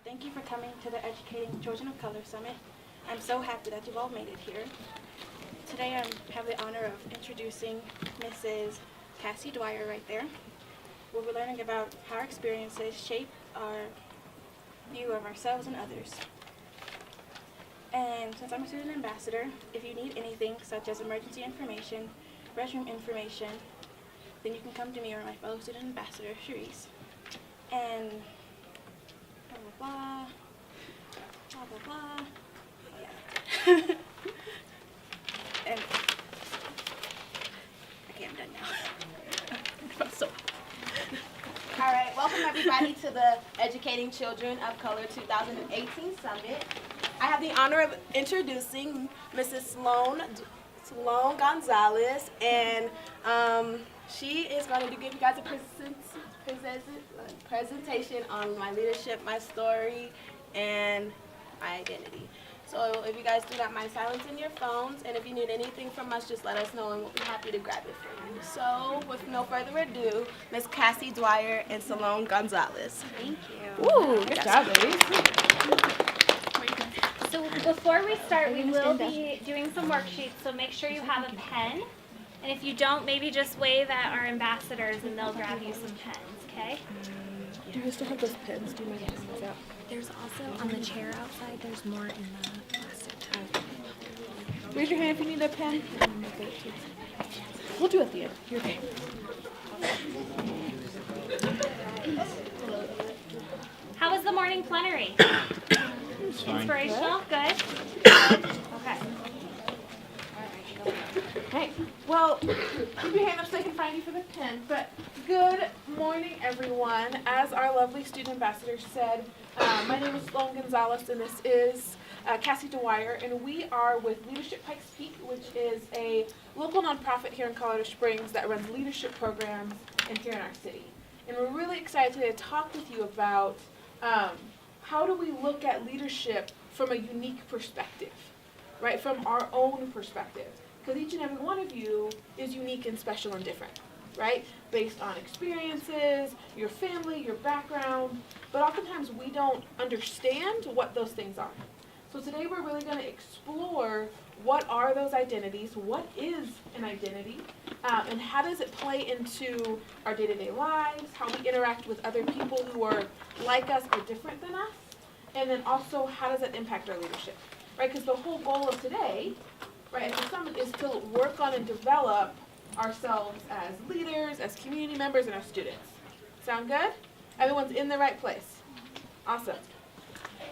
Thank you for coming to the Educating Children of Color Summit. I'm so happy that you've all made it here. Today I have the honor of introducing Mrs. Cassie Dwyer right there. We'll be learning about how our experiences shape our view of ourselves and others. And since I'm a student ambassador, if you need anything such as emergency information, restroom information, then you can come to me or my fellow student ambassador, Cherise. And blah, blah, blah, blah, blah, blah. Yeah. And, okay, I'm done now. So. All right, welcome everybody to the Educating Children of Color 2018 Summit. I have the honor of introducing Mrs. Sloan Gonzalez, and she is going to give you guys a presentation on my leadership, my story, and my identity. So if you guys do not mind silencing your phones, and if you need anything from us, just let us know and we'll be happy to grab it for you. So with no further ado, Miss Cassie Dwyer and Sloan Gonzalez. Thank you. Ooh, good job, ladies. So before we start, we will be doing some worksheets, so make sure you have a pen. And if you don't, maybe just wave at our ambassadors and they'll grab you some pens, okay? Do you still have those pens? Do you mind passing those out? There's also on the chair outside, there's more in the plastic tub. Raise your hand if you need a pen. We'll do it at the end. You're okay. How was the morning plenary? Inspirational? Good? Okay. Hey, well, keep your hand up so I can find you for the pen. But good morning, everyone. As our lovely student ambassador said, my name is Sloan Gonzalez, and this is Cassie Dwyer, and we are with Leadership Pikes Peak, which is a local nonprofit here in Colorado Springs that runs leadership programs here in our city. And we're really excited today to talk with you about how do we look at leadership from a unique perspective, right? From our own perspective. Because each and every one of you is unique and special and different, right? Based on experiences, your family, your background, but oftentimes we don't understand what those things are. So today we're really going to explore what are those identities, what is an identity, and how does it play into our day-to-day lives, how we interact with other people who are like us or different than us, and then also how does it impact our leadership, right? Because the whole goal of today, right, at the summit is to work on and develop ourselves as leaders, as community members, and as students. Sound good? Everyone's in the right place. Awesome.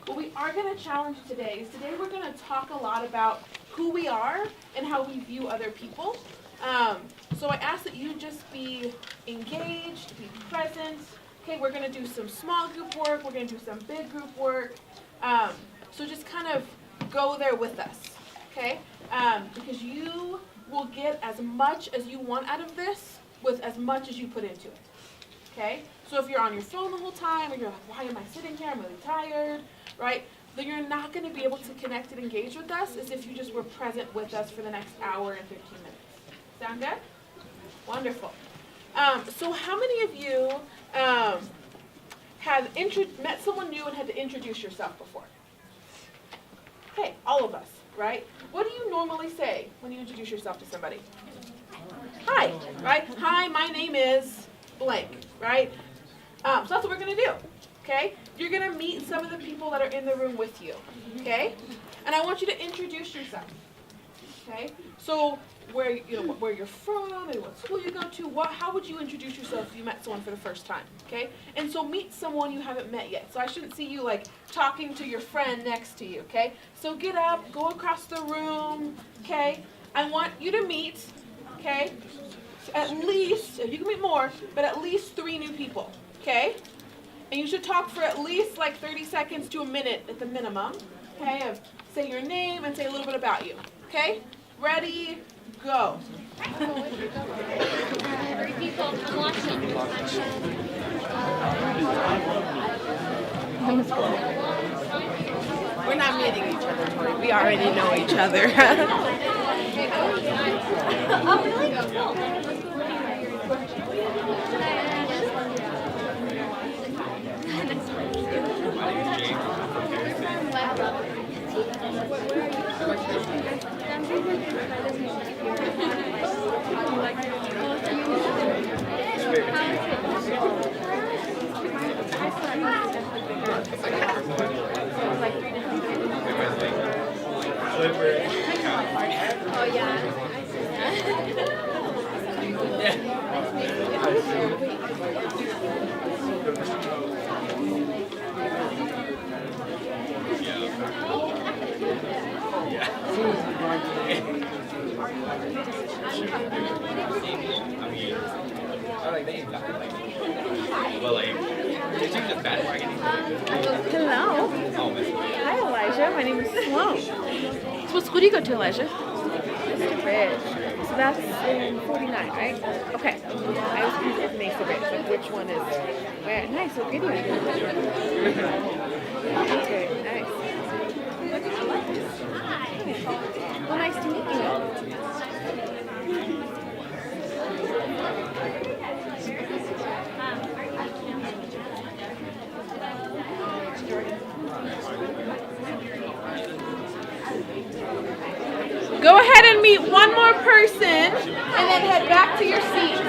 What we are going to challenge today is we're going to talk a lot about who we are and how we view other people. So I ask that you just be engaged, be present. Okay, we're going to do some small group work. We're going to do some big group work. So just kind of go there with us, okay? Because you will get as much as you want out of this with as much as you put into it, okay? So if you're on your phone the whole time, or you're like, why am I sitting here? I'm really tired, right? Then you're not going to be able to connect and engage with us as if you just were present with us for the next hour and 15 minutes. Sound good? Wonderful. So how many of you have met someone new and had to introduce yourself before? Okay, all of us, right? What do you normally say when you introduce yourself to somebody? Hi, right? Hi, my name is blank, right? So that's what we're going to do, okay? You're going to meet some of the people that are in the room with you, okay? And I want you to introduce yourself, okay? So where you're from, and what school you go to, how would you introduce yourself if you met someone for the first time, okay? And so meet someone you haven't met yet. So I shouldn't see you like talking to your friend next to you, okay? So get up, go across the room, okay? I want you to meet, okay? At least, you can meet more, but at least 3 new people, okay? And you should talk for at least like 30 seconds to a minute at the minimum, okay? Of say your name and say a little bit about you, okay? Ready, go. 3 people, come watch them. We're not meeting each other, Tori. We already know each other. Oh, really? Cool. Hello. Hi, Elijah. My name is Sloan. So what school do you go to, Elijah? Mr. Ridge. So that's in 49, right? Okay. I was confused with Mesa Ridge. Like, which one is where? Nice. What grade are you in? Okay. Nice. Well, nice to meet you. Go ahead and meet one more person and then head back to your seat.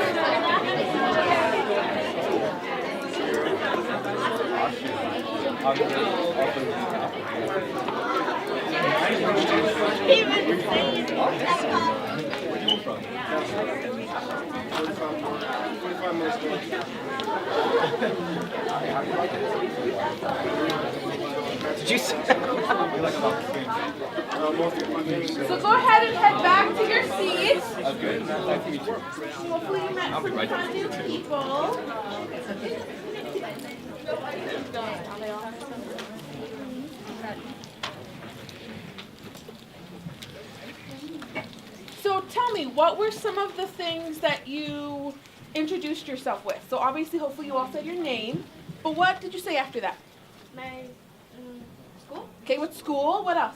Did you see? So go ahead and head back to your seats. Okay. Nice to meet you. Hopefully you met some fun new people. So tell me, what were some of the things that you introduced yourself with? So obviously, hopefully you all said your name, but what did you say after that? My school, Okay, what school? What else?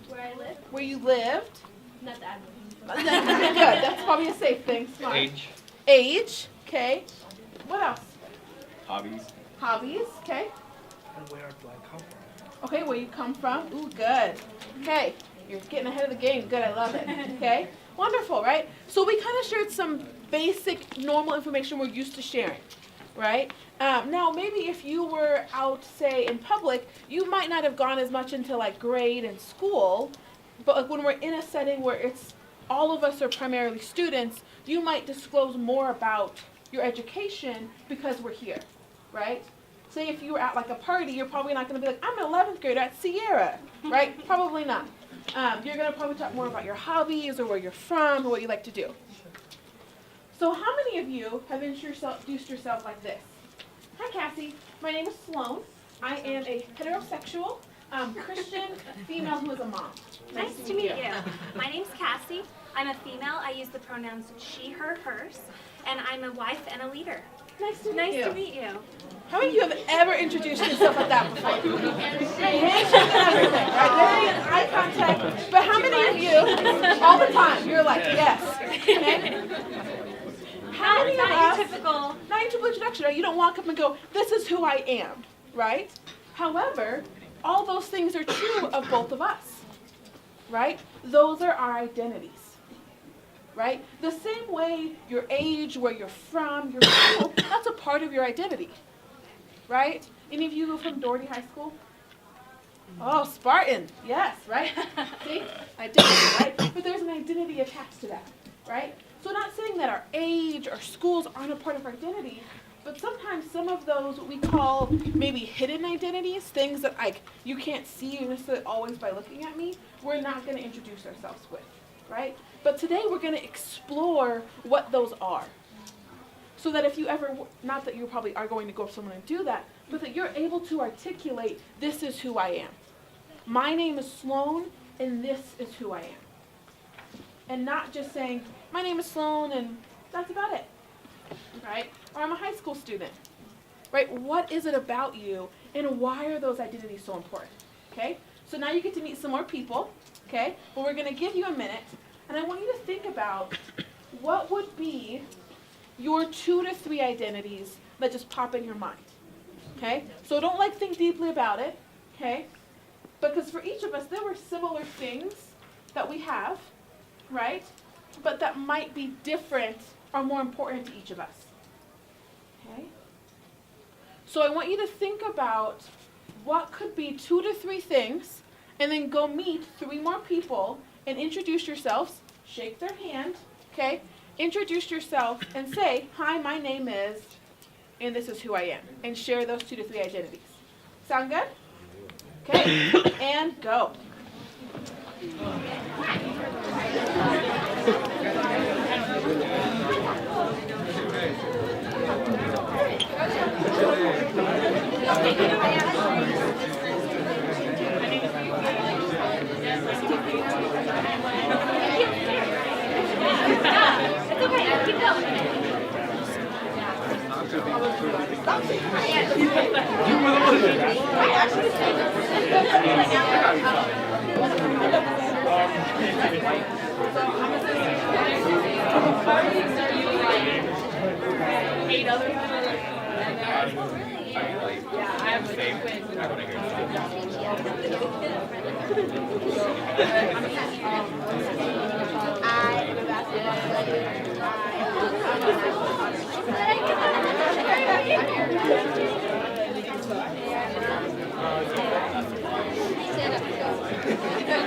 where I live, Where you lived? not that one. Good, that's probably a safe thing. Smart. Age, Age, okay. What else? hobbies. Hobbies, okay. And where do I come from? Okay, where you come from? Ooh, good. Okay, you're getting ahead of the game. Good, I love it. Okay, wonderful, right? So we kind of shared some basic, normal information we're used to sharing, right? Now, maybe if you were out, say, in public, you might not have gone as much into like grade and school, but like when we're in a setting where it's all of us are primarily students, you might disclose more about your education because we're here, right? Say if you were at like a party, you're probably not going to be like, I'm an 11th grader at Sierra, right? Probably not. You're going to probably talk more about your hobbies or where you're from or what you like to do. So how many of you have introduced yourself like this? Hi, Cassie. My name is Sloan. I am a heterosexual Christian female who is a mom. Nice to meet you. My name's Cassie. I'm a female. I use the pronouns she, her, hers, and I'm a wife and a leader. Nice to meet Nice you. to meet you. How many of you have ever introduced yourself like that before? Handshake and everything, right? There is eye contact. But how many of you, all the time, you're like, yes. Okay? How many of Not your us, typical. not your typical introduction, right? You don't walk up and go, this is who I am, right? However, all those things are true of both of us, right? Those are our identities. Right? The same way your age, where you're from, your school, that's a part of your identity. Right? Any of you go from Doherty High School? Oh, Spartan. Yes, right? See? Identity, right? But there's an identity attached to that. Right? So not saying that our age or schools aren't a part of our identity, but sometimes some of those what we call maybe hidden identities, things that like you can't see necessarily always by looking at me, we're not going to introduce ourselves with. Right? But today we're going to explore what those are. So that if you ever, not that you probably are going to go to someone and do that, but that you're able to articulate, this is who I am. My name is Sloan, and this is who I am. And not just saying, my name is Sloan, and that's about it. Right? Or I'm a high school student. Right? What is it about you, and why are those identities so important? Okay? So now you get to meet some more people. Okay? Well, we're going to give you a minute, and I want you to think about what would be your 2 to 3 identities that just pop in your mind. Okay? So don't think deeply about it. Okay? Because for each of us, there were similar things that we have, right? But that might be different or more important to each of us. Okay? So I want you to think about what could be 2 to 3 things, and then go meet 3 more people and introduce yourselves. Shake their hand, okay? Introduce yourself and say, hi, my name is, and this is who I am, and share those 2 to 3 identities. Sound good? Okay, and go.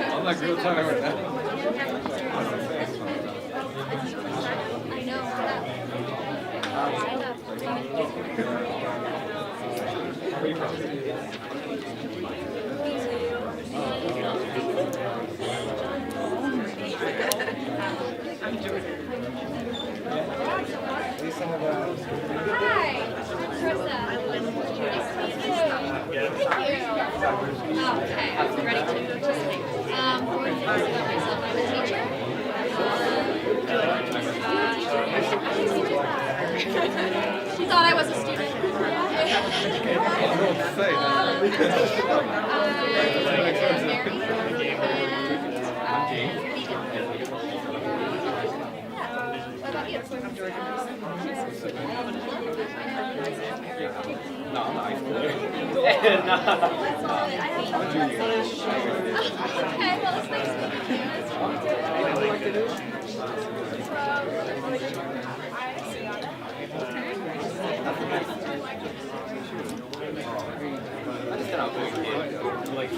I'm like real tired right now. Hi, I'm Krista. Thank you. Okay, I was ready to participate. Going to talk about myself. I'm a teacher. She thought I was a student. No, I'm not high school. Okay, well, it's nice to meet you. I just got out there kid. Like,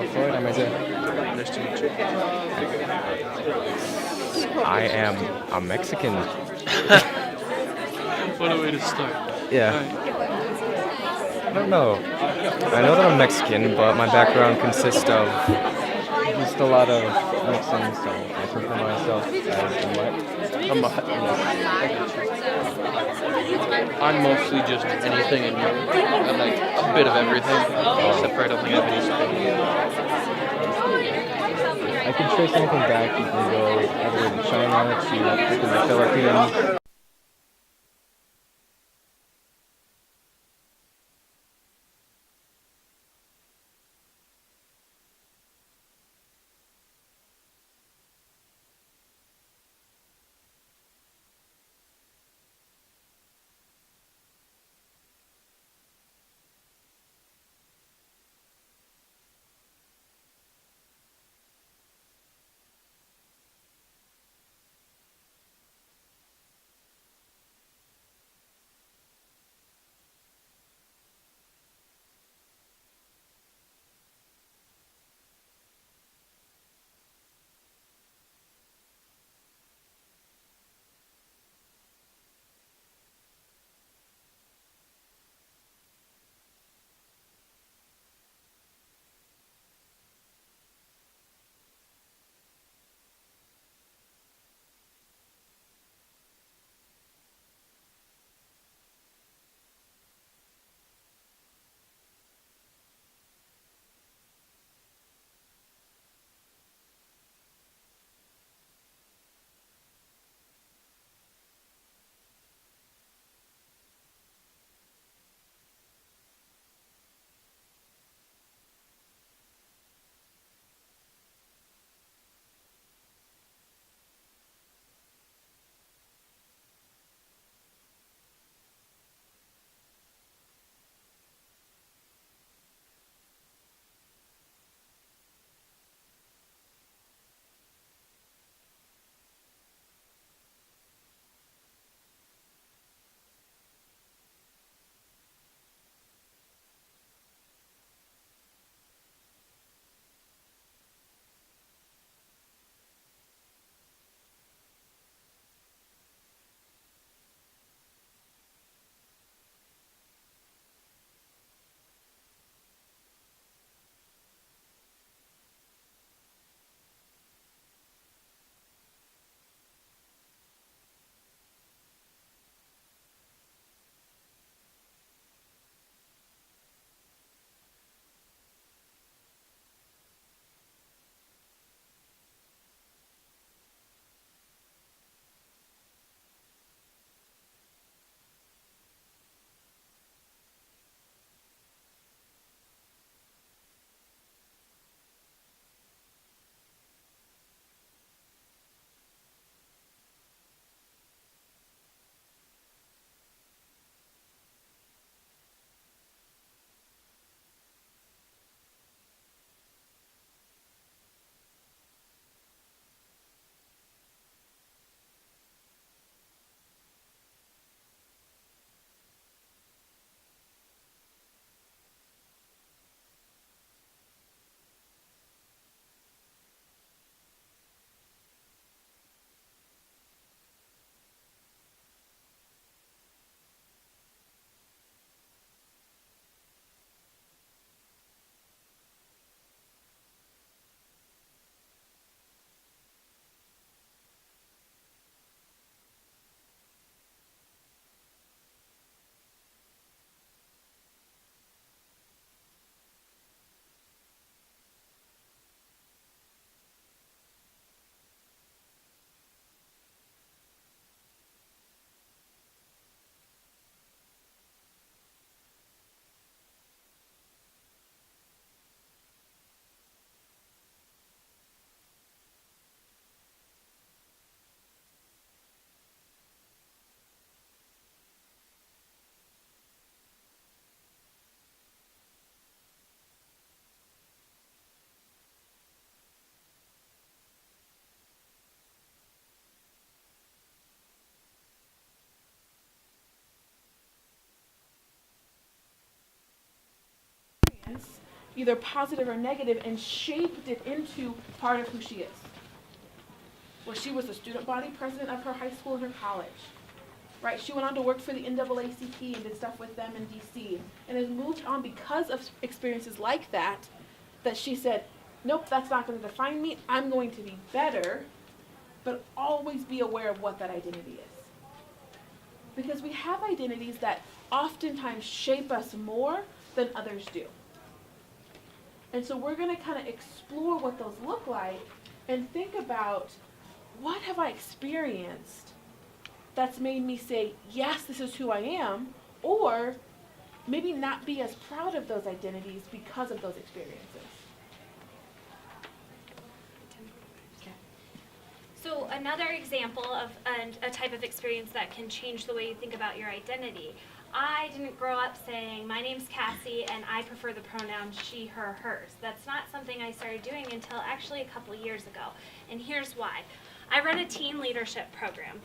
Floyd, I'm Isaiah. Nice to meet you. I am a Mexican. What a way to start. Yeah. I don't know. I know that I'm Mexican, but my background consists of just a lot of mixing, so I prefer myself as a mutt. I'm I'm mostly just anything and I like a bit of everything, except for I don't think I have any Spanish. I can trace anything back. You can go all the way to China, to the Philippines. either positive or negative, and shaped it into part of who she is. Well, she was the student body president of her high school and her college. Right? She went on to work for the NAACP and did stuff with them in DC, and has moved on because of experiences like that, that she said, nope, that's not going to define me. I'm going to be better, but always be aware of what that identity is. Because we have identities that oftentimes shape us more than others do. And so we're going to kind of explore what those look like and think about, what have I experienced that's made me say, yes, this is who I am, or maybe not be as proud of those identities because of those experiences. So another example of a type of experience that can change the way you think about your identity. I didn't grow up saying, my name's Cassie and I prefer the pronouns she, her, hers. That's not something I started doing until actually a couple years ago. And here's why. I run a teen leadership program.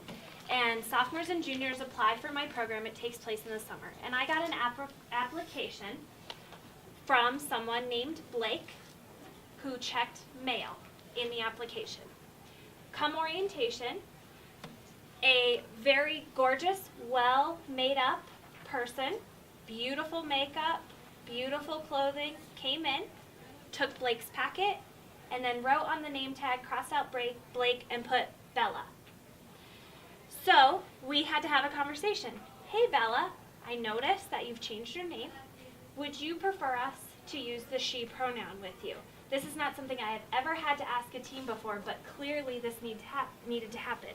And sophomores and juniors apply for my program. It takes place in the summer. And I got an application from someone named Blake who checked male in the application. Come orientation, a very gorgeous, well made up person, beautiful makeup, beautiful clothing, came in, took Blake's packet, and then wrote on the name tag, crossed out Blake, and put Bella. So we had to have a conversation. Hey Bella, I noticed that you've changed your name. Would you prefer us to use the she pronoun with you? This is not something I have ever had to ask a teen before, but clearly this needed to happen.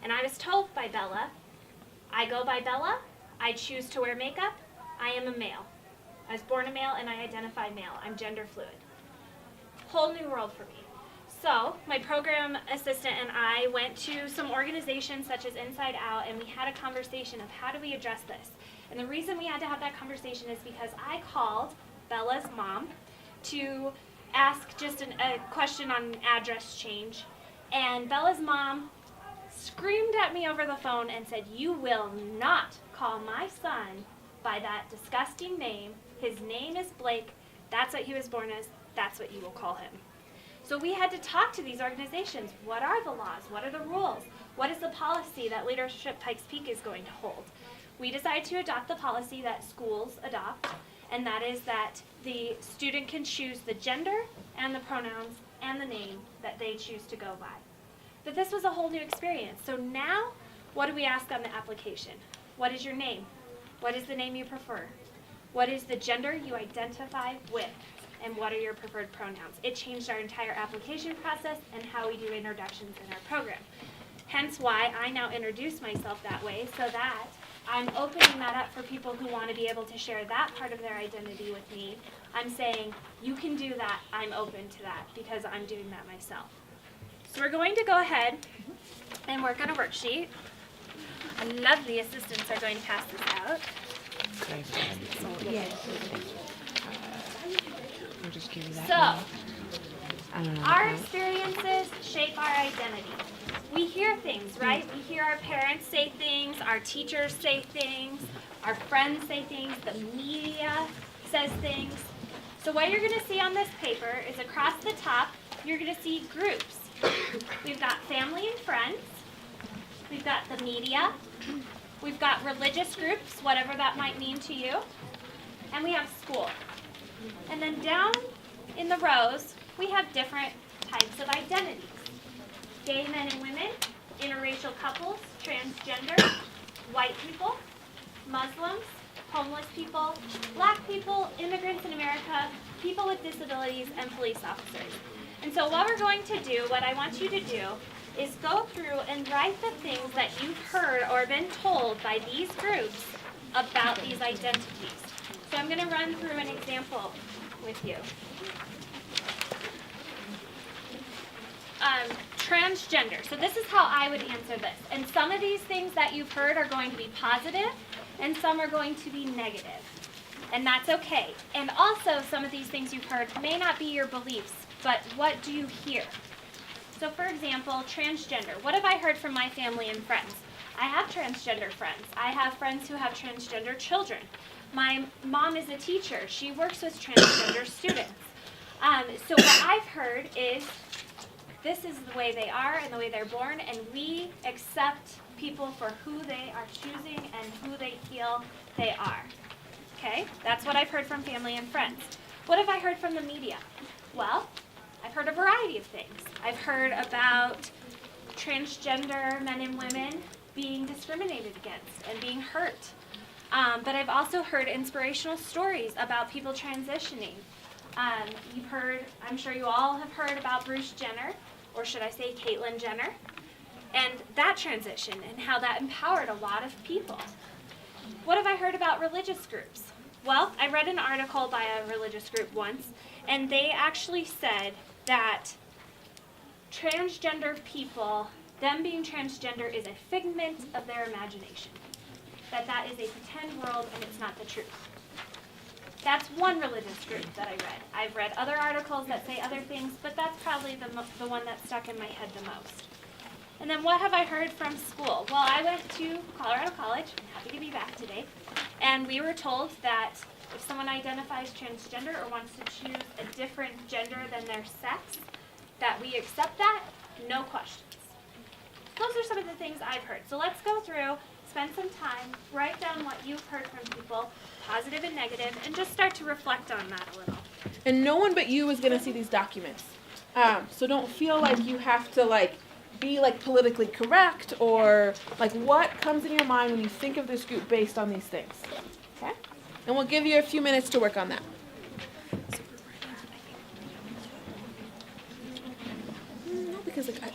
And I was told by Bella, I go by Bella, I choose to wear makeup, I am a male. I was born a male and I identify male. I'm gender fluid. Whole new world for me. So my program assistant and I went to some organizations such as Inside Out, and we had a conversation of how do we address this. And the reason we had to have that conversation is because I called Bella's mom to ask just a question on an address change, and Bella's mom screamed at me over the phone and said, you will not call my son by that disgusting name. His name is Blake. That's what he was born as. That's what you will call him. So we had to talk to these organizations. What are the laws? What are the rules? What is the policy that Leadership Pikes Peak is going to hold? We decided to adopt the policy that schools adopt, and that is that the student can choose the gender and the pronouns and the name that they choose to go by. But this was a whole new experience. So now, what do we ask on the application? What is your name? What is the name you prefer? What is the gender you identify with? And what are your preferred pronouns? It changed our entire application process and how we do introductions in our program. Hence why I now introduce myself that way, so that I'm opening that up for people who want to be able to share that part of their identity with me. I'm saying, you can do that, I'm open to that, because I'm doing that myself. So we're going to go ahead and work on a worksheet. Our lovely assistants are going to pass this out. So, our experiences shape our identity. We hear things, right? We hear our parents say things, our teachers say things, our friends say things, the media says things. So what you're going to see on this paper is across the top, you're going to see groups. We've got family and friends. We've got the media. We've got religious groups, whatever that might mean to you. And we have school. And then down in the rows, we have different types of identities. Gay men and women, interracial couples, transgender, white people, Muslims, homeless people, black people, immigrants in America, people with disabilities, and police officers. And so what we're going to do, what I want you to do, is go through and write the things that you've heard or been told by these groups about these identities. So I'm going to run through an example with you. Transgender. So this is how I would answer this. And some of these things that you've heard are going to be positive, and some are going to be negative. And that's okay. And also, some of these things you've heard may not be your beliefs, but what do you hear? So for example, transgender. What have I heard from my family and friends? I have transgender friends. I have friends who have transgender children. My mom is a teacher. She works with transgender students. So what I've heard is this is the way they are and the way they're born, and we accept people for who they are choosing and who they feel they are. Okay? That's what I've heard from family and friends. What have I heard from the media? Well, I've heard a variety of things. I've heard about transgender men and women being discriminated against and being hurt. But I've also heard inspirational stories about people transitioning. You've heard, I'm sure you all have heard about Bruce Jenner, or should I say Caitlyn Jenner, and that transition and how that empowered a lot of people. What have I heard about religious groups? Well, I read an article by a religious group once, and they actually said that transgender people, them being transgender is a figment of their imagination. That is a pretend world and it's not the truth. That's one religious group that I read. I've read other articles that say other things, but that's probably the one that stuck in my head the most. And then what have I heard from school? Well, I went to Colorado College. I'm happy to be back today. And we were told that if someone identifies transgender or wants to choose a different gender than their sex, that we accept that, no questions. Those are some of the things I've heard. So let's go through, spend some time, write down what you've heard from people, positive and negative, and just start to reflect on that a little. And no one but you is going to see these documents. So don't feel like you have to be politically correct, or what comes in your mind when you think of this group based on these things. Okay? And we'll give you a few minutes to work on that. No, because we can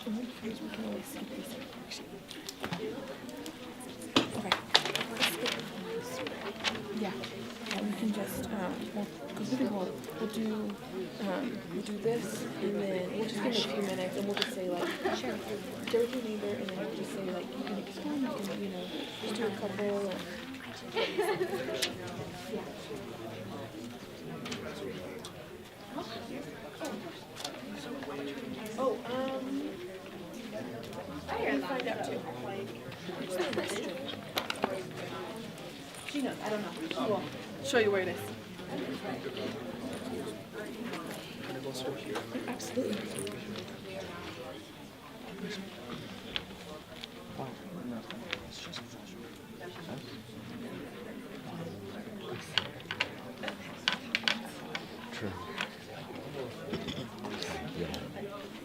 always see these. Okay. Yeah. We can just we'll do this, and then we'll just give it a few minutes, and we'll just say share with your neighbor, and then we'll just say you can explain, you can just do a couple. And, yeah. I can find out too. She knows. I don't know. We'll show you where it is. Absolutely. True. Yeah,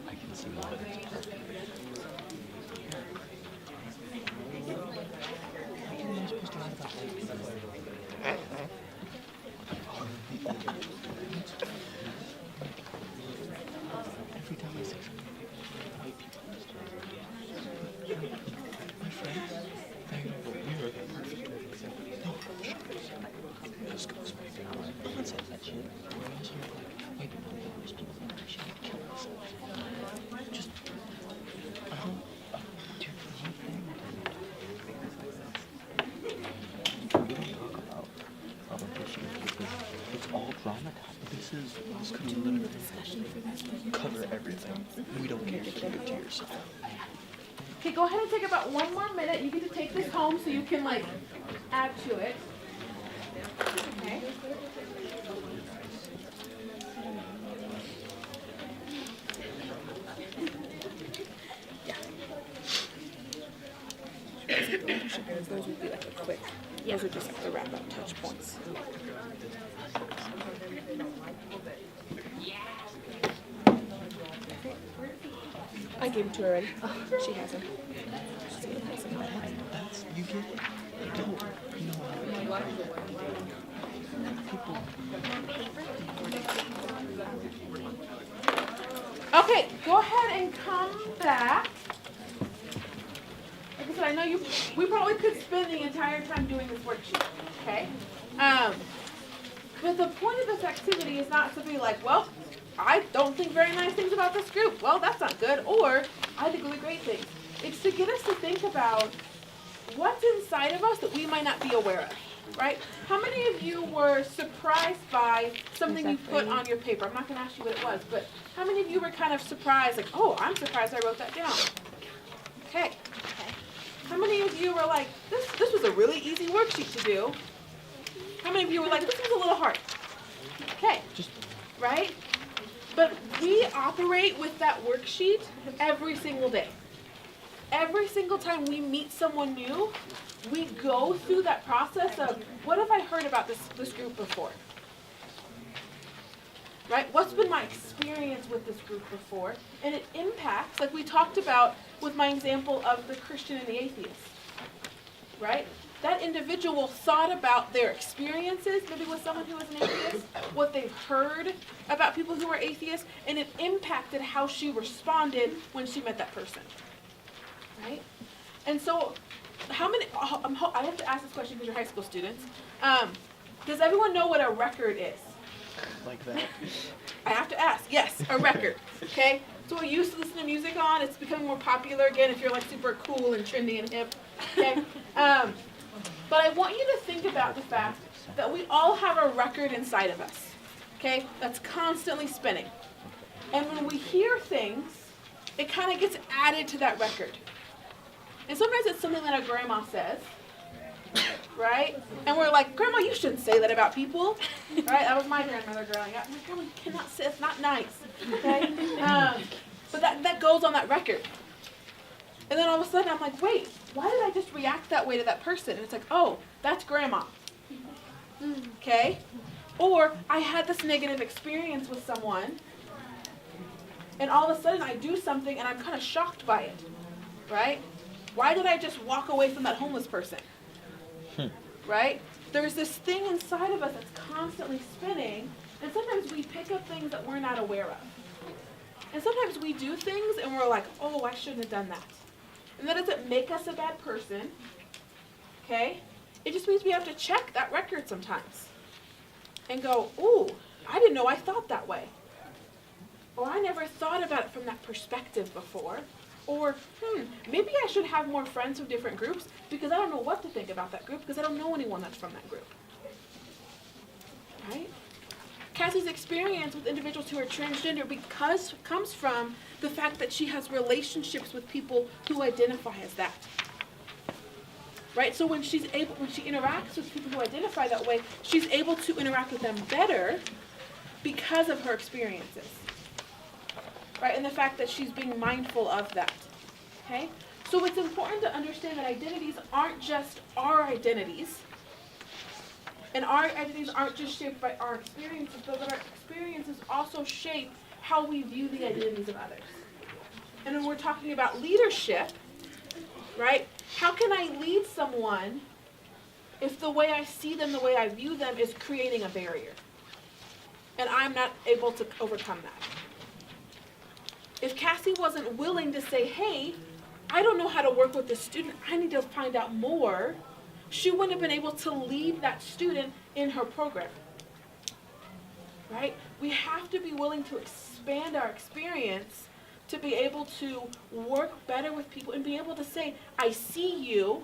I can see that. Every time I say something, white people my friends, you're a perfect example. No, sure. It just goes back to the concept that shit. We also have white people that always people think we should kill ourselves. Just, do the wrong thing. We don't talk about other issues because it's all dramatized. This is us coming to cover everything. We don't care. Keep it to yourself. Okay, go ahead and take about 1 more minute. You get to take this home so you can add to it. Okay. Those would be a quick. Those are just the wrap up touch points. I gave them to her already. She has them. You get it? Don't. You know Okay, go ahead and come back. Like I said, I know we probably could spend the entire time doing this worksheet, okay? But the point of this activity is not to be well, I don't think very nice things about this group. Well, that's not good. Or, I think really great things. It's to get us to think about what's inside of us that we might not be aware of, right? How many of you were surprised by something you put on your paper? I'm not going to ask you what it was, but how many of you were kind of surprised, oh, I'm surprised I wrote that down? Okay. How many of you were like, this was a really easy worksheet to do? How many of you were like, this was a little hard? Okay, right? But we operate with that worksheet every single day. Every single time we meet someone new, we go through that process of, what have I heard about this group before? Right? What's been my experience with this group before? And it impacts, like we talked about with my example of the Christian and the atheist. Right? That individual thought about their experiences, maybe with someone who was an atheist, what they've heard about people who are atheists, and it impacted how she responded when she met that person. Right? And so, how many, I have to ask this question because you're high school students. Does everyone know what a record is? Like that. I have to ask. Yes, a record. Okay? So we used to listen to music on. It's becoming more popular again if you're like super cool and trendy and hip. Okay? But I want you to think about the fact that we all have a record inside of us. Okay? That's constantly spinning. And when we hear things, it kind of gets added to that record. And sometimes it's something that our grandma says. Right? And we're like, Grandma, you shouldn't say that about people. Right? That was my grandmother growing up. I'm like, Grandma, you cannot say it's not nice. Okay? But that goes on that record. And then all of a sudden I'm like, wait, why did I just react that way to that person? And it's like, oh, that's Grandma. Okay? Or I had this negative experience with someone, and all of a sudden I do something and I'm kind of shocked by it. Right? Why did I just walk away from that homeless person? Right? There's this thing inside of us that's constantly spinning, and sometimes we pick up things that we're not aware of. And sometimes we do things and we're like, oh, I shouldn't have done that. And that doesn't make us a bad person. Okay? It just means we have to check that record sometimes. And go, ooh, I didn't know I thought that way. Or I never thought about it from that perspective before. Or, maybe I should have more friends from different groups because I don't know what to think about that group because I don't know anyone that's from that group. Right? Cassie's experience with individuals who are transgender comes from the fact that she has relationships with people who identify as that. Right? So when she interacts with people who identify that way, she's able to interact with them better because of her experiences. Right, and the fact that she's being mindful of that. Okay? So it's important to understand that identities aren't just our identities. And our identities aren't just shaped by our experiences, but that our experiences also shape how we view the identities of others. And when we're talking about leadership, right, how can I lead someone if the way I see them, the way I view them is creating a barrier? And I'm not able to overcome that. If Cassie wasn't willing to say, hey, I don't know how to work with this student, I need to find out more, she wouldn't have been able to lead that student in her program. Right? We have to be willing to expand our experience to be able to work better with people and be able to say, I see you,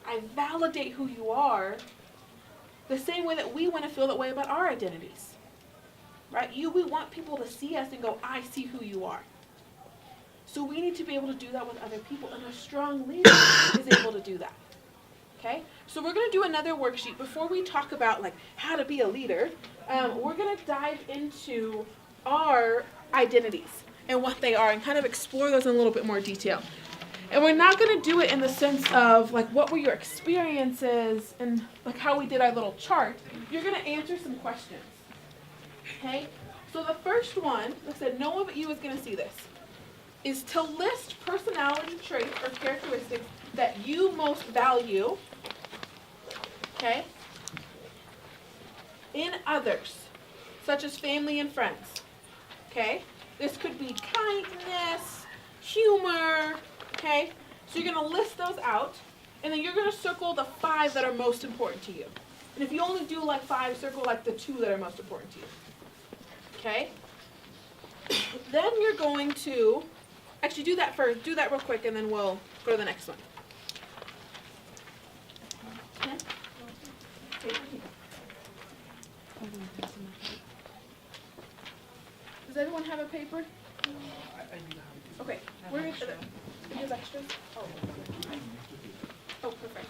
I validate who you are, the same way that we want to feel that way about our identities. Right? We want people to see us and go, I see who you are. So we need to be able to do that with other people, and a strong leader is able to do that. Okay? So we're going to do another worksheet. Before we talk about like how to be a leader, we're going to dive into our identities and what they are and kind of explore those in a little bit more detail. And we're not going to do it in the sense of like what were your experiences and like how we did our little chart. You're going to answer some questions. Okay, so the first one, like I said, no one but you is going to see this, is to list personality traits or characteristics that you most value, okay, in others, such as family and friends, okay? This could be kindness, humor, okay? So you're going to list those out, and then you're going to circle the 5 that are most important to you. And if you only do like 5, circle like the 2 that are most important to you. Okay? Then you're going to, actually do that first, do that real quick and then we'll go to the next one. Okay? Does everyone have a paper? Okay, we're going to, Any of extras? Oh, perfect.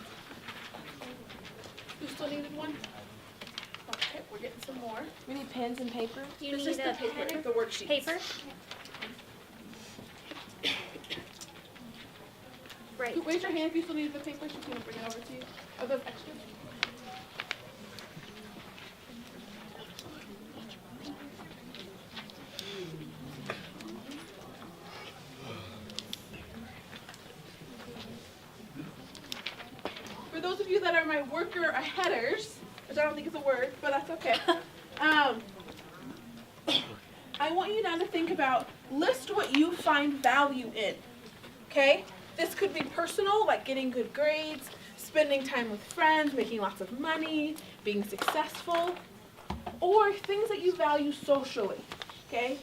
You still needed one? Okay, we're getting some more. We need pens and paper. You This need is a the paper, pen the worksheets. paper. Right. Raise your hand if you still need the paper. She's gonna bring it over to you. Are those extras? For those of you that are my worker aheaders, which I don't think is a word, but that's okay. I want you now to think about, list what you find value in, okay? This could be personal, like getting good grades, spending time with friends, making lots of money, being successful, or things that you value socially, okay?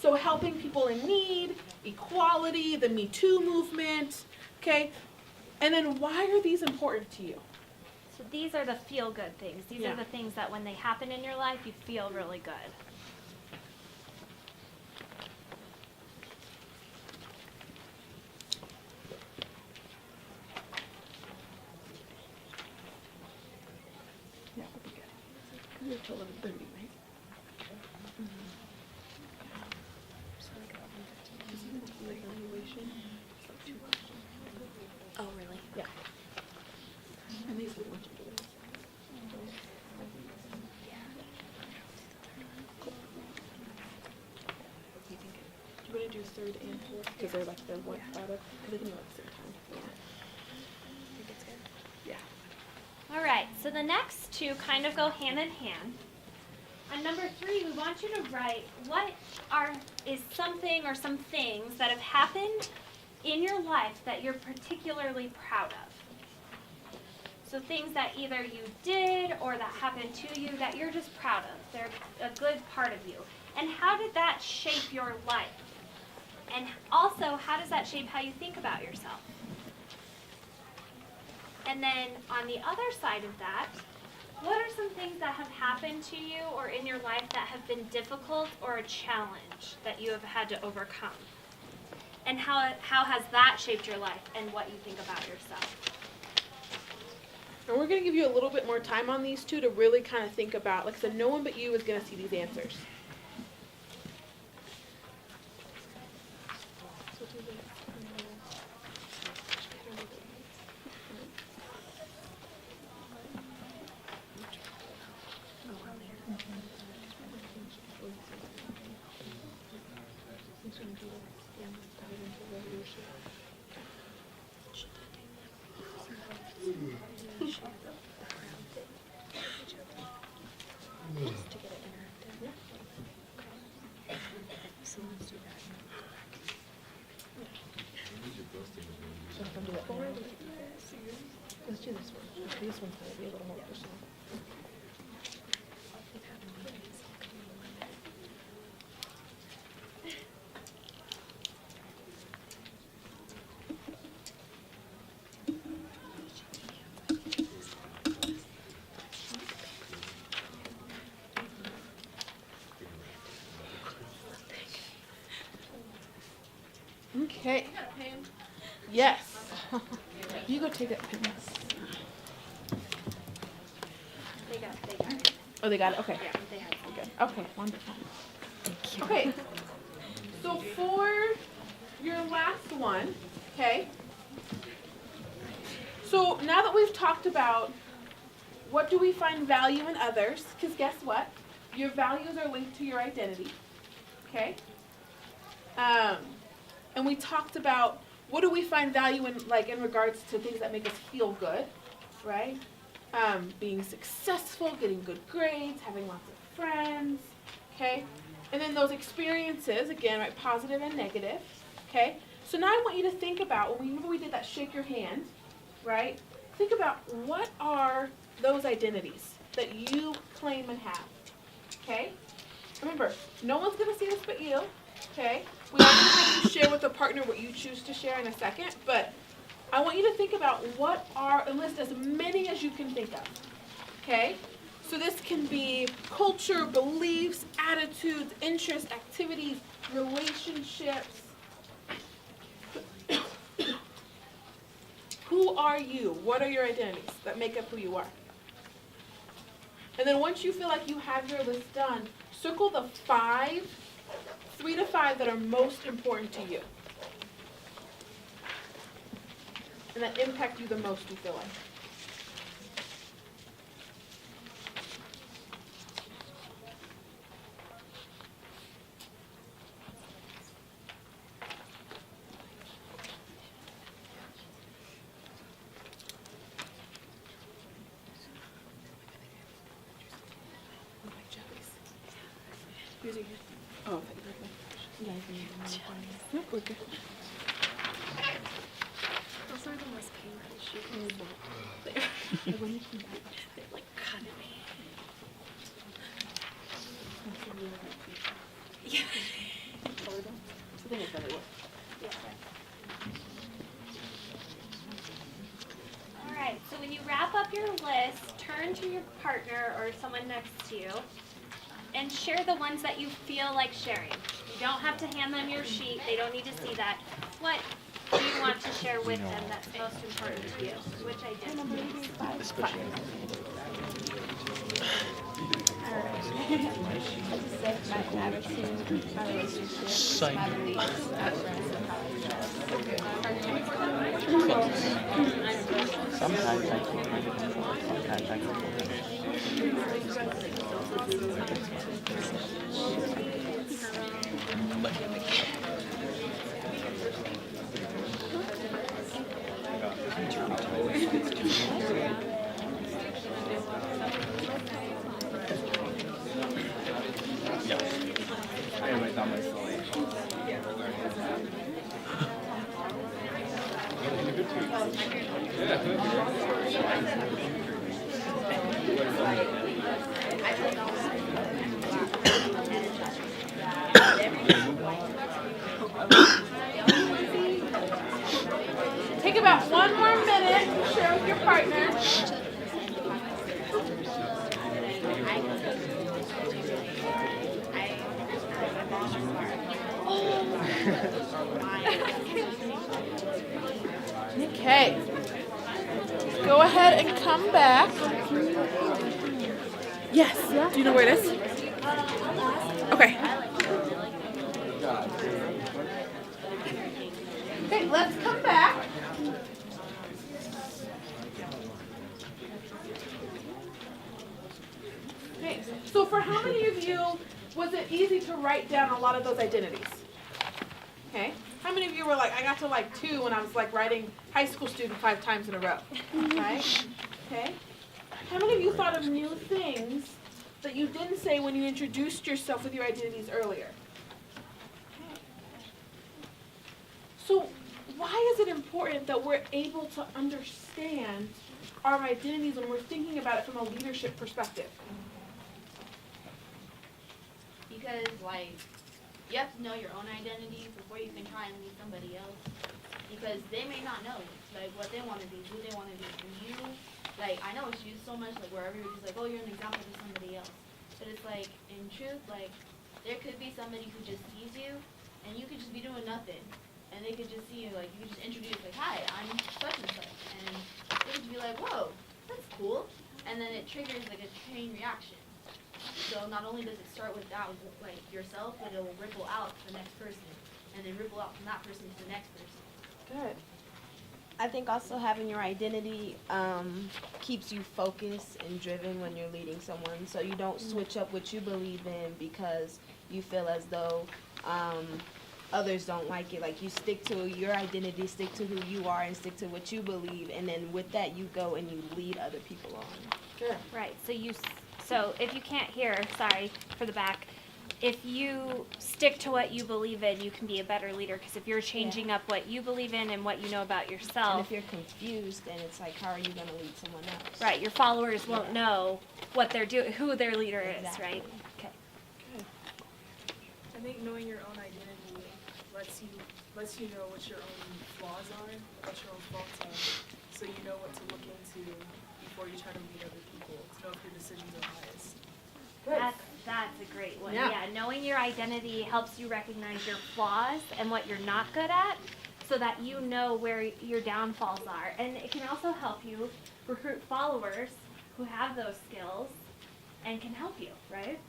So helping people in need, equality, the Me Too movement, okay? And then why are these important to you? So these are the feel-good things. These Yeah. are the things that when they happen in your life, you feel really good. Yeah, we'll be good. We're till 11:30, right? Oh, really? Yeah. And these we want you to do it. Do you want to do third and fourth? Because they're like the one out of, because they can go at the same time. Yeah. All right, so the next two kind of go hand in hand. On number 3, we want you to write what is something or some things that have happened in your life that you're particularly proud of. So things that either you did or that happened to you that you're just proud of. They're a good part of you. And how did that shape your life? And also, how does that shape how you think about yourself? And then on the other side of that, what are some things that have happened to you or in your life that have been difficult or a challenge that you have had to overcome? And how has that shaped your life and what you think about yourself? And we're going to give you a little bit more time on these two to really kind of think about, like I said, no one but you is going to see these answers. Let's do this one. This one's going to be a little more personal. Okay. Yes. You go take that pen. They got it. Oh, they got it? Okay. Yeah, they had it. Good. Okay, wonderful. Okay. So for your last one, okay. So now that we've talked about what do we find value in others, because guess what? Your values are linked to your identity, okay? And we talked about what do we find value in, like in regards to things that make us feel good, right? Being successful, getting good grades, having lots of friends, okay? And then those experiences, again, right, positive and negative, okay? So now I want you to think about, remember we did that shake your hand, right? Think about what are those identities that you claim and have, okay? Remember, no one's going to see this but you, okay? We are going to have you share with a partner what you choose to share in a second, but I want you to think about and list as many as you can think of, okay? So this can be culture, beliefs, attitudes, interests, activities, relationships. who are you? What are your identities that make up who you are? And then once you feel like you have your list done, circle the 3 to 5 that are most important to you. And that impact you the most, you feel like. Oh, nope, we're good. Those are the most painful shoes. They're like cutting me. Yeah. All right, so when you wrap up your list, turn to your partner or someone next to you and share the ones that you feel like sharing. You don't have to hand them your sheet. They don't need to see that. What do you want to share with them that's most important to you? Which identities? My attitude, my relationship, my beliefs, my friends, and how I dress. Sometimes I sometimes I Take about 1 more minute to share with your partner. Okay. Go ahead and come back. Yes. Do you know where it is? Okay. Okay, let's come back. Okay, so for how many of you was it easy to write down a lot of those identities? Okay. How many of you were like, I got to like 2 when I was like writing high school student 5 times in a row? Right? Okay. How many of you thought of new things that you didn't say when you introduced yourself with your identities earlier? So why is it important that we're able to understand our identities when we're thinking about it from a leadership perspective? Because, like, you have to know your own identity before you can try and lead somebody else. Because they may not know, like, what they want to be, who they want to be. And you, like, I know it's used so much, like, where everybody's like, oh, you're an example to somebody else. But it's like, in truth, like, there could be somebody who just sees you, and you could just be doing nothing. And they could just see you, like, you could just introduce, like, hi, I'm such and such. And they could be like, whoa, that's cool. And then it triggers, like, a chain reaction. So not only does it start with that, with, like, yourself, but it will ripple out to the next person. And then ripple out from that person to the next person. Good. I think also having your identity keeps you focused and driven when you're leading someone. So you don't switch up what you believe in because you feel as though others don't like it. Like, you stick to your identity, stick to who you are, and stick to what you believe. And then with that, you go and you lead other people on. Good. Right, so if you can't hear, sorry for the back, if you stick to what you believe in, you can be a better leader. Because if you're changing up what you believe in and what you know about And yourself, if you're confused, then it's like, how are you going to lead someone else? right, your followers won't know what they're doing, who their leader is, Exactly. right? Okay. I think knowing your own identity lets you know what your own flaws are, what your own faults are, so you know what to look into before you try to lead other people, to know if your decisions are biased. That's a great one. Yeah. Yeah, knowing your identity helps you recognize your flaws and what you're not good at, so that you know where your downfalls are. And it can also help you recruit followers who have those skills and can help you, right?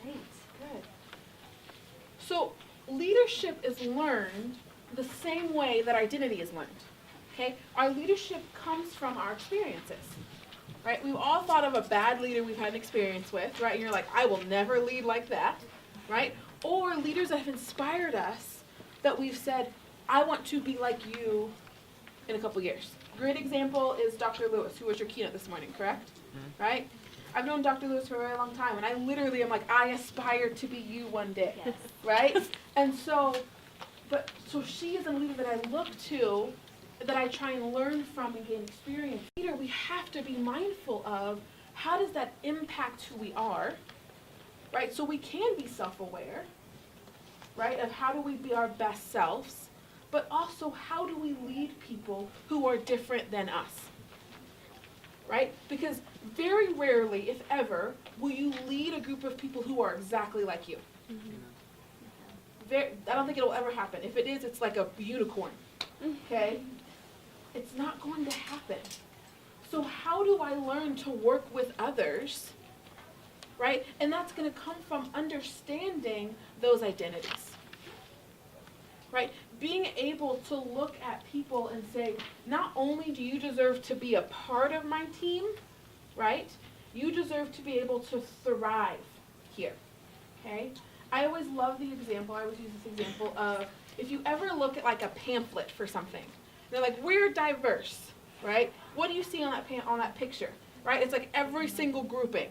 Great. Good. So leadership is learned the same way that identity is learned. Okay? Our leadership comes from our experiences. Right? We've all thought of a bad leader we've had an experience with, right? And you're like, I will never lead like that. Right? Or leaders that have inspired us that we've said, I want to be like you in a couple years. Great example is Dr. Lewis, who was your keynote this morning, correct? Mm-hmm. Right? I've known Dr. Lewis for a very long time, and I literally am like, I aspire to be you one day. Yes. Right? And so she is a leader that I look to, that I try and learn from and gain experience. Leader, we have to be mindful of how does that impact who we are, right? So we can be self-aware, right, of how do we be our best selves, but also how do we lead people who are different than us, right? Because very rarely, if ever, will you lead a group of people who are exactly like you. I don't think it'll ever happen. If it is, it's like a unicorn, okay? It's not going to happen. So how do I learn to work with others, right? And that's going to come from understanding those identities, right? Being able to look at people and say, not only do you deserve to be a part of my team, right? You deserve to be able to thrive here, okay? I always love the example, I always use this example of, if you ever look at like a pamphlet for something, they're like, we're diverse, right? What do you see on that picture, right? It's like every single grouping,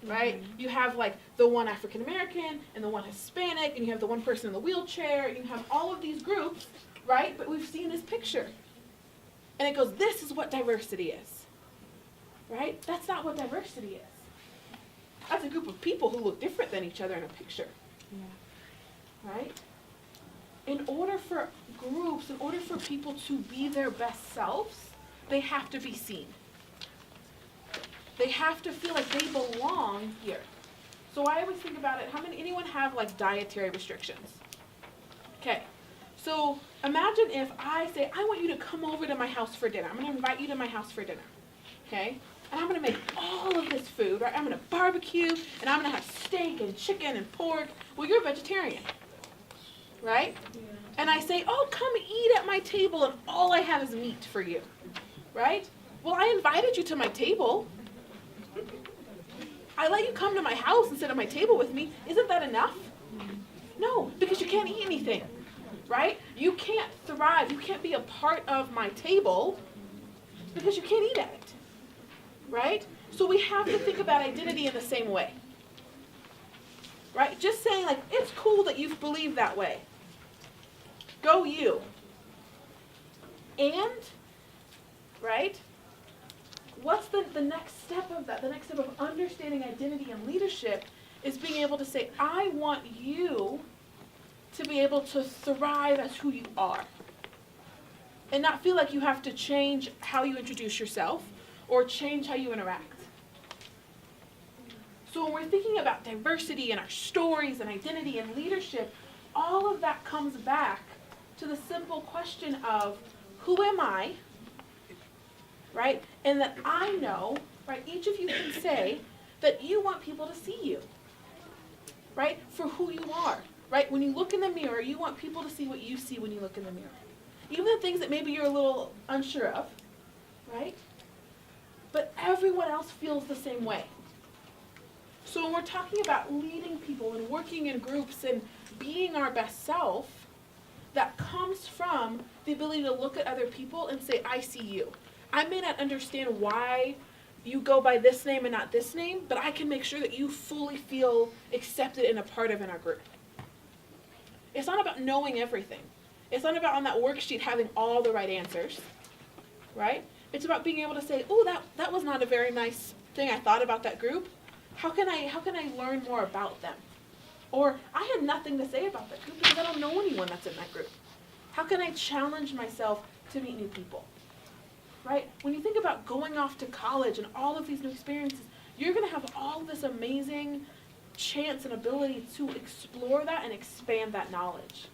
right? You have like the one African American and the one Hispanic, and you have the one person in the wheelchair, and you have all of these groups, right? But we've seen this picture. And it goes, this is what diversity is, right? That's not what diversity is. That's a group of people who look different than each other in a picture, right? In order for groups, in order for people to be their best selves, they have to be seen. They have to feel like they belong here. So I always think about it, anyone have like dietary restrictions? Okay, so imagine if I say, I want you to come over to my house for dinner. I'm gonna invite you to my house for dinner, okay? And I'm gonna make all of this food, right? I'm gonna barbecue, and I'm gonna have steak and chicken and pork. Well, you're a vegetarian, right? Yeah. And I say, oh, come eat at my table, and all I have is meat for you, right? Well, I invited you to my table. I let you come to my house and sit at my table with me. Isn't that enough? No, because you can't eat anything, right? You can't thrive. You can't be a part of my table because you can't eat at it, right? So we have to think about identity in the same way, right? Just saying, like, it's cool that you believe that way. Go you. And, right? What's the next step of that? The next step of understanding identity and leadership is being able to say, I want you to be able to thrive as who you are. And not feel like you have to change how you introduce yourself or change how you interact. So when we're thinking about diversity and our stories and identity and leadership, all of that comes back to the simple question of, who am I? Right? And that I know, right, each of you can say that you want people to see you, right, for who you are, right? When you look in the mirror, you want people to see what you see when you look in the mirror. Even the things that maybe you're a little unsure of, right? But everyone else feels the same way. So when we're talking about leading people and working in groups and being our best self, that comes from the ability to look at other people and say, I see you. I may not understand why you go by this name and not this name, but I can make sure that you fully feel accepted and a part of in our group. It's not about knowing everything. It's not about on that worksheet having all the right answers, right? It's about being able to say, oh, that was not a very nice thing I thought about that group. How can I learn more about them? Or I had nothing to say about that group because I don't know anyone that's in that group. How can I challenge myself to meet new people? Right? When you think about going off to college and all of these new experiences, you're going to have all this amazing chance and ability to explore that and expand that knowledge.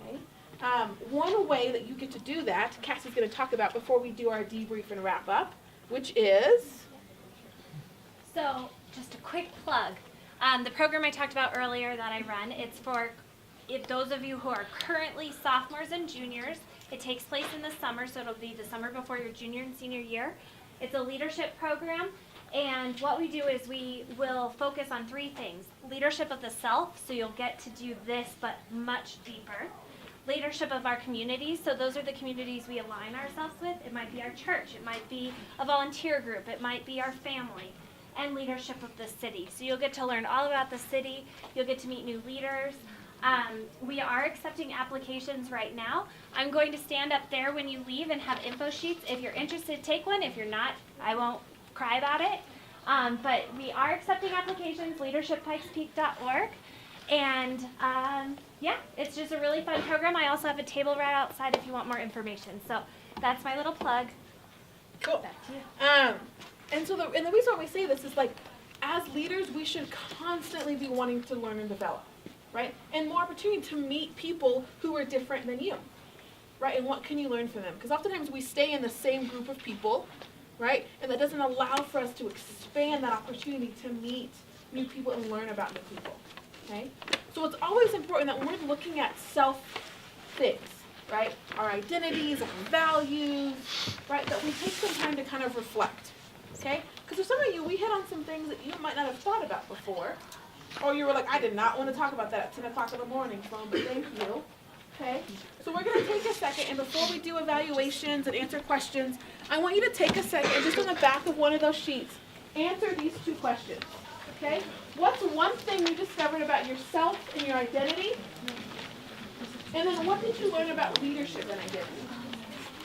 Okay? One way that you get to do that, Cassie's going to talk about before we do our debrief and wrap up, which is... So, just a quick plug. The program I talked about earlier that I run, it's for if those of you who are currently sophomores and juniors. It takes place in the summer, so it'll be the summer before your junior and senior year. It's a leadership program, and what we do is we will focus on 3 things. Leadership of the self, so you'll get to do this but much deeper. Leadership of our communities, so those are the communities we align ourselves with. It might be our church, it might be a volunteer group, it might be our family. And leadership of the city. So you'll get to learn all about the city, you'll get to meet new leaders. We are accepting applications right now. I'm going to stand up there when you leave and have info sheets. If you're interested, take one. If you're not, I won't cry about it. But we are accepting applications, leadershippikespeak.org. And yeah, it's just a really fun program. I also have a table right outside if you want more information. So that's my little plug. Cool. Back to you. And so the reason why we say this is like, as leaders, we should constantly be wanting to learn and develop, right? And more opportunity to meet people who are different than you, right? And what can you learn from them? Because oftentimes we stay in the same group of people, right? And that doesn't allow for us to expand that opportunity to meet new people and learn about new people, okay? So it's always important that when we're looking at self things, right? Our identities, our values, right? That we take some time to kind of reflect. Okay? Because for some of you, we hit on some things that you might not have thought about before. Or you were like, I did not want to talk about that at 10 o'clock in the morning, Sloan, but thank you. Okay? So we're going to take a second, and before we do evaluations and answer questions, I want you to take a second, and just on the back of one of those sheets, answer these 2 questions. Okay? What's one thing you discovered about yourself and your identity? And then what did you learn about leadership and identity?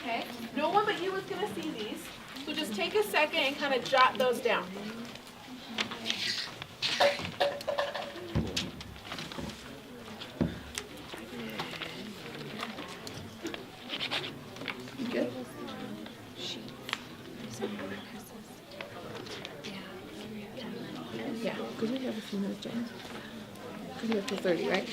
Okay? No one but you is going to see these. So just take a second and kind of jot those down. Good? Yeah, because we have a few minutes, James. Because we have till 30, right?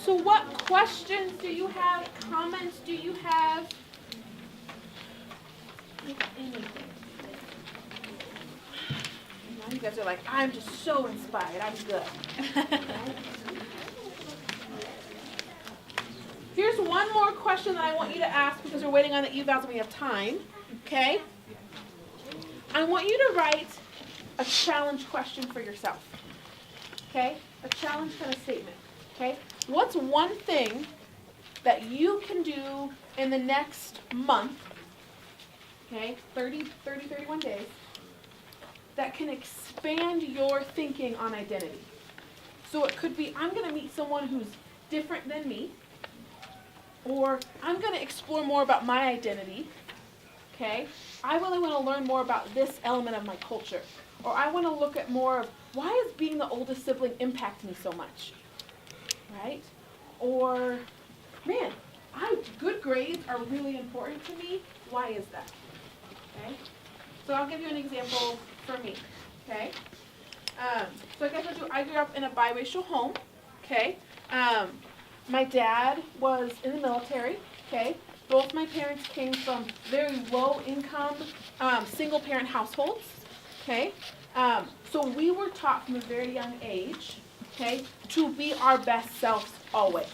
So what questions do you have? Comments do you have? Anything. Now you guys are like, I'm just so inspired. I'm good. Here's one more question that I want you to ask because we're waiting on the evals and we have time. Okay? I want you to write a challenge question for yourself. Okay? A challenge kind of statement. Okay? What's one thing that you can do in the next month, okay, 31 days, that can expand your thinking on identity? So it could be, I'm going to meet someone who's different than me, or I'm going to explore more about my identity, okay? I really want to learn more about this element of my culture, or I want to look at more of, why is being the oldest sibling impact me so much? Right? Or, man, good grades are really important to me. Why is that? Okay? So I'll give you an example for me. Okay? So I guess I grew up in a biracial home. Okay? My dad was in the military. Okay? Both my parents came from very low income, single parent households. Okay? So we were taught from a very young age, okay, to be our best selves always.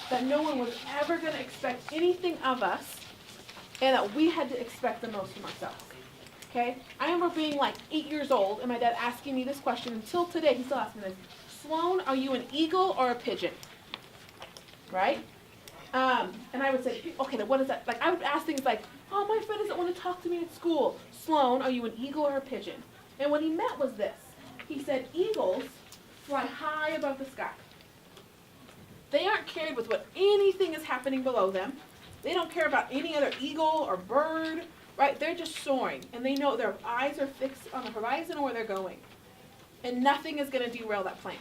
That no one was ever going to expect anything of us, and that we had to expect the most from ourselves. Okay? I remember being like 8 years old, and my dad asking me this question. Until today, he still asks me this. Sloan, are you an eagle or a pigeon? Right? And I would say, okay, then what is that? Like, I would ask things like, oh, my friend doesn't want to talk to me at school. Sloan, are you an eagle or a pigeon? And what he meant was this. He said, eagles fly high above the sky. They aren't cared with what anything is happening below them. They don't care about any other eagle or bird, right? They're just soaring, and they know their eyes are fixed on the horizon or where they're going. And nothing is going to derail that plane,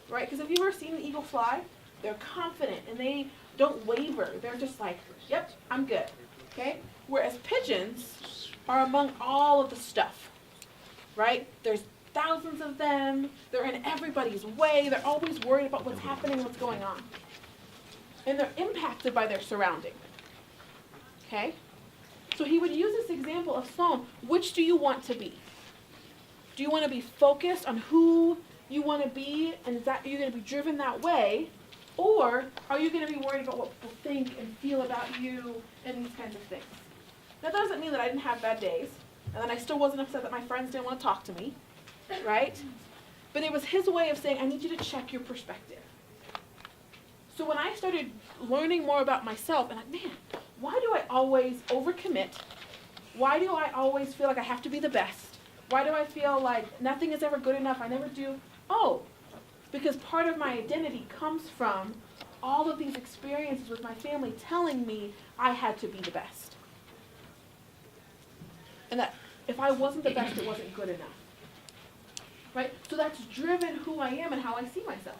right? Because have you ever seen an eagle fly? They're confident, and they don't waver. They're just like, yep, I'm good, okay? Whereas pigeons are among all of the stuff, right? There's thousands of them. They're in everybody's way. They're always worried about what's happening, what's going on. And they're impacted by their surrounding, okay? So he would use this example of Sloan. Which do you want to be? Do you want to be focused on who you want to be, and that you're going to be driven that way? Or are you going to be worried about what people think and feel about you and these kinds of things? That doesn't mean that I didn't have bad days, and that I still wasn't upset that my friends didn't want to talk to me, right? But it was his way of saying, I need you to check your perspective. So when I started learning more about myself, and like, man, why do I always overcommit? Why do I always feel like I have to be the best? Why do I feel like nothing is ever good enough? I never do. Oh, because part of my identity comes from all of these experiences with my family telling me I had to be the best. And that if I wasn't the best, it wasn't good enough. Right? So that's driven who I am and how I see myself.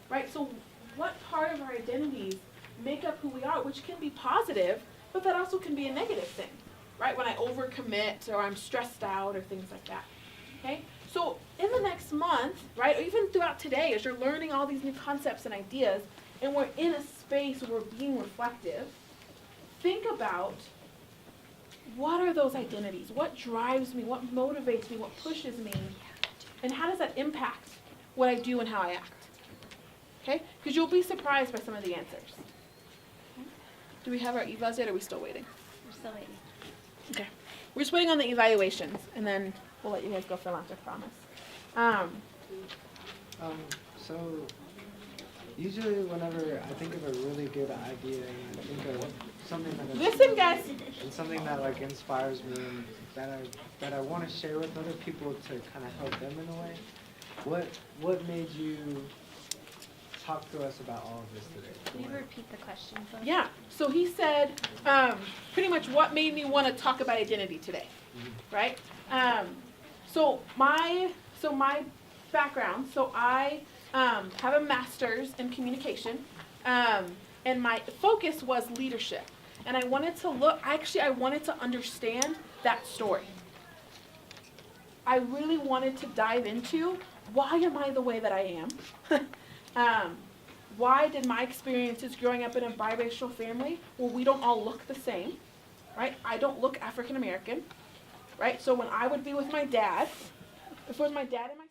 Right? So what part of our identities make up who we are, which can be positive, but that also can be a negative thing. Right, when I overcommit or I'm stressed out or things like that, okay? So in the next month, right, or even throughout today, as you're learning all these new concepts and ideas, and we're in a space where we're being reflective, think about what are those identities? What drives me? What motivates me? What pushes me? And how does that impact what I do and how I act? Okay? Because you'll be surprised by some of the answers. Okay. Do we have our evas yet, or are we still waiting? We're still waiting. Okay. We're just waiting on the evaluations, and then we'll let you guys go fill out their promise. So usually whenever I think of a really good idea, I think of something that Listen, guys. and something that like inspires me and that I want to share with other people to kind of help them in a way. What made you talk to us about all of this today? Can you repeat the question, please? Yeah. So he said, pretty much what made me want to talk about identity today, right? So my background. So I have a master's in communication, and my focus was leadership. And I wanted to understand that story. I really wanted to dive into why am I the way that I am. Why did my experiences growing up in a biracial family, well, we don't all look the same, right? I don't look African American, right? So when I would be with my dad, if it was my dad and my